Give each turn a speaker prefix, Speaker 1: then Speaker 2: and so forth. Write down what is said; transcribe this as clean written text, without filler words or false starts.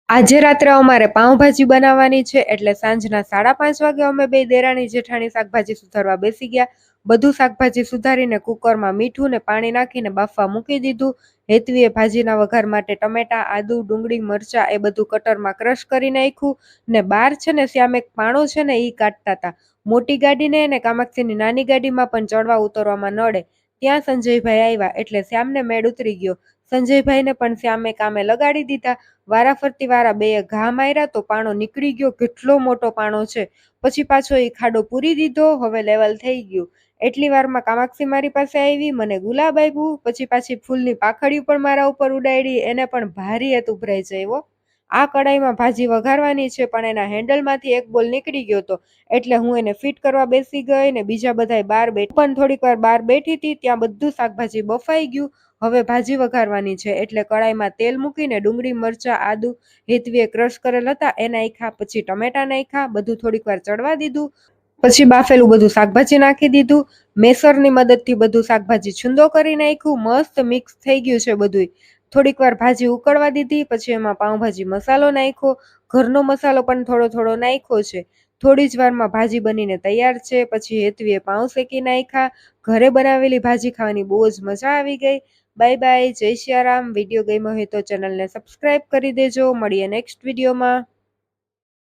Speaker 1: આજે રાત્રે અમારે પાઉંભાજી બનાવવાની છે એટલે સાંજના 5:30 વાગે અમે બે દેરાણી જેઠાણી શાકભાજી સુધારવા બેસી ગયા. બધું શાકભાજી સુધારીને કુકરમાં મીઠું ને પાણી નાખીને બાફવા મૂકી દીધું. હેતવીએ ભાજીના વઘાર માટે ટમેટા, આદુ, ડુંગળી, મરચાં એ બધું કટરમાં ક્રશ કરી નાખ્યું ને બહાર છે ને શ્યામ એક પાણો છે ને ઈ કાઢતા હતા. મોટી ગાડીને એને કામાક્ષીની નાની ગાડીમાં પણ ચડવા ઉતરવામાં નડે. ત્યાં સંજયભાઈ આવ્યા એટલે શ્યામને મેળ ઉતરી ગયો. સંજયભાઈને પણ શ્યામે કામે લગાડી દીધા. વારાફરતી વારા બેય ઘા માર્યા તો પાણો નીકળી ગયો. કેટલો મોટો પાણો છે. પછી પાછો એ ખાડો પૂરી દીધો. હવે લેવલ થઈ ગયું. એટલી વારમાં કામાક્ષી મારી પાસે આવી, મને ગુલાબ આપ્યું, પછી પાછી ફૂલની પાખડીઓ પણ મારા ઉપર ઉડાડી. એને પણ ભારી હેત ઉભરાઈ જાય. આ કડાઈમાં ભાજી વઘારવાની છે પણ એના હેન્ડલમાંથી એક બોલ નીકળી ગયો હતો એટલે હું એને ફિટ કરવા બેસી ગઈ ને બીજા બધાય બહાર પણ થોડીક વાર બહાર બેઠી હતી. ત્યાં બધું શાકભાજી બફાઈ ગયું. હવે ભાજી વઘારવાની છે એટલે કડાઈમાં તેલ મૂકીને ડુંગળી, મરચાં, આદુ હેતવીએ ક્રશ કરેલ હતા એ નાખ્યા, પછી ટમેટા નાખ્યા, બધું થોડીક વાર ચડવા દીધું. પછી બાફેલું બધું શાકભાજી નાખી દીધું. મેસરની મદદથી બધું શાકભાજી છૂંદો કરી નાખ્યું. મસ્ત મિક્સ થઈ ગયું છે બધું. થોડીક વાર ભાજી ઉકળવા દીધી. પછી એમાં પાઉંભાજી મસાલો નાખ્યો. ઘરનો મસાલો પણ થોડો થોડો નાખ્યો છે. થોડી જ વારમાં ભાજી બનીને તૈયાર છે. પછી હેતવીએ પાઉં શેકી નાખ્યા. ઘરે બનાવેલી ભાજી ખાવાની બહુ જ મજા આવી ગઈ. બાય બાય, જય સિયારામ. વિડીયો ગમ્યો હોય તો ચેનલને સબસ્ક્રાઈબ કરી દેજો. મળીએ નેક્સ્ટ વિડીયોમાં.